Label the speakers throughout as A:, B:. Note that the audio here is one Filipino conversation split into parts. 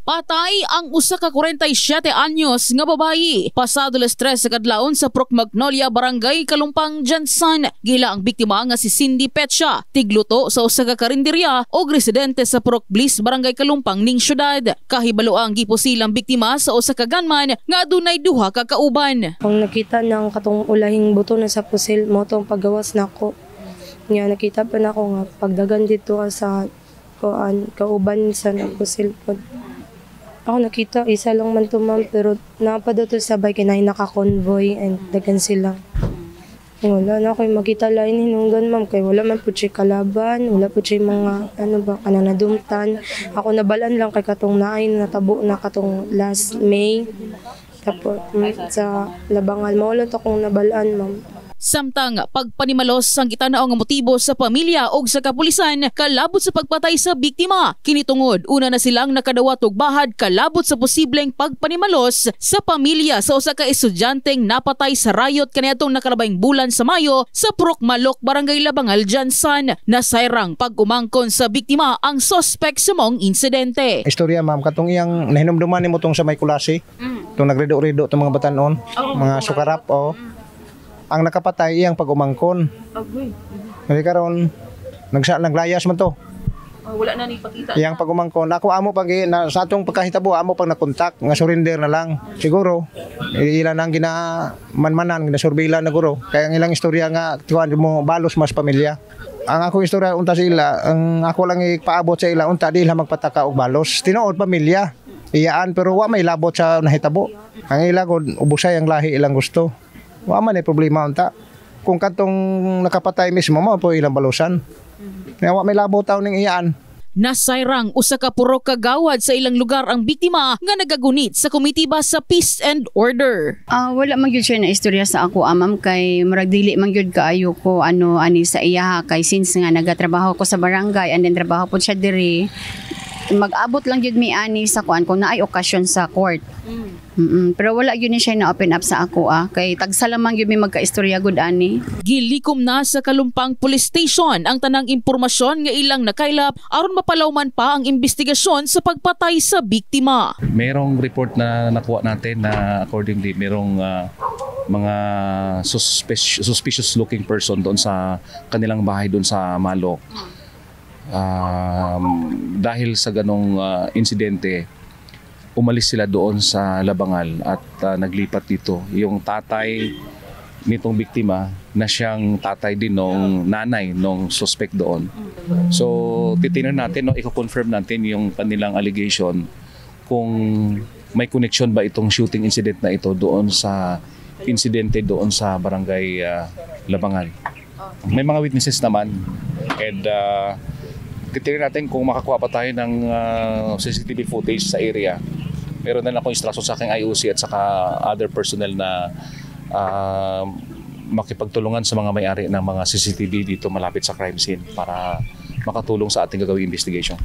A: Patay ang usa ka 47 anyos nga babayi pasado las 3 sa kadlawon sa Proc Magnolia Barangay Kalumpang, Jansan. Gila ang biktima nga si Cindy Petsia, tigluto sa usa ka karinderya o residente sa Proc Bliss Barangay Kalumpang ning syudad. Kahibalo ang gipusilang biktima sa usa ka gunman nga adunay duha ka kauban.
B: Ang nakita ng katong ulahing buto na sa pusil mo tong paggawas nako. Nga nakita pa nako nga pagdagan dito sa kauban sa pusil pod. Ako nakita, isa lang man to ma'am, pero napada to sabay kay naka-convoy and dagan sila. Wala na ako makita lain hinungdan ma'am, kay wala man po siya kalaban, wala po siya mga nadumtan. Ako nabalan lang kay katong naay natabo na katong last May. Tapos sa labangan, maulan to akong nabalaan ma'am.
A: Samtang pagpanimalos ang gitan-aw nga motibo sa pamilya o sa kapulisan kalabot sa pagpatay sa biktima. Kinitungod, una na silang nakadawat og bahad kalabot sa posibleng pagpanimalos sa pamilya sa usa ka estudyanteng napatay sa riot kaniadtong nakalabayng bulan sa Mayo sa Proc Malok, Barangay Labangal, Jansan. Nasayrang pag-umangkon sa biktima ang sospek sa mong insidente.
C: Istorya ma'am, katong iyang nahinumduman nimo tong sa may kulasi. Itong nagredo-redo itong mga batanon, mga sukarap o. Ang nakapatay iyang pag-umangkon. Kasi karon naglayas man to.
A: Wala na ni pakita.
C: Iyang pag-umangkon. Ako amo pag sa atong pagkahitabo amo pag nakontak nga surrender na lang. Siguro ilan ang ginamanmanan, ginasurveila na guro. Kaya ang ilang istorya nga tuwan mo balos mas pamilya. Ang ako istorya unta sa ila, ang ako lang ipaabot sa ila unta dili magpataka og balos. Tinuod pamilya. Iyaan pero wa may labot sa nahitabo. Ang ila ko ubusay ang lahi ilang gusto. Wa man ay problema unta. Kung katong nakapatay mismo mo po ilang balusan. Wa may labo taw ning iyaan.
A: Nasayrang usa ka puro kagawad sa ilang lugar ang biktima nga nagagunit sa komitiba sa Peace and Order.
D: Wala man gyud siya na istorya sa ako ma'am, kay murag dili man gyud kaayo ko ani sa iya kay since nga nagatrabaho ko sa barangay and then trabaho po siya diri. Mag-abot lang yun mi ani sa kuan kung naay okasyon sa court. Pero wala yun siya na open up sa ako kay tagsalamang yun mi magkaistorya gud ani.
A: Gilikom na sa Kalumpang Police Station ang tanang impormasyon nga ilang nakailap aron mapalawman pa ang investigasyon sa pagpatay sa biktima.
E: Merong report na nakuha natin na accordingly merong mga suspicious looking person doon sa kanilang bahay doon sa Malok. Dahil sa ganong insidente, umalis sila doon sa Labangal at naglipat dito. Yung tatay nitong biktima na siyang tatay din nung nanay nung suspect doon. So titingnan natin, i-confirm natin yung kanilang allegation kung may connection ba itong shooting incident na ito doon sa insidente doon sa Barangay Labangal. May mga witnesses naman and titingnan natin kung makakuha pa tayo ng CCTV footage sa area. Meron na akong instruction sa aking IOC at saka other personnel na makipagtulungan sa mga may-ari ng mga CCTV dito malapit sa crime scene para makatulong sa ating gagawing investigation.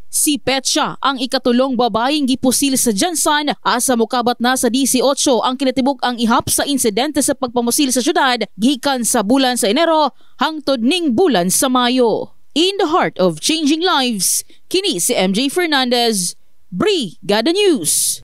A: Si Petsia ang ikatulong babaeng gipusil sa Jansan asa mokabat na sa 18 ang kinatibuk ang ihap sa insidente sa pagpamusil sa syudad gikan sa bulan sa Enero hangtod ning bulan sa Mayo. In the heart of changing lives, kini si MJ Fernandez, Brigada News.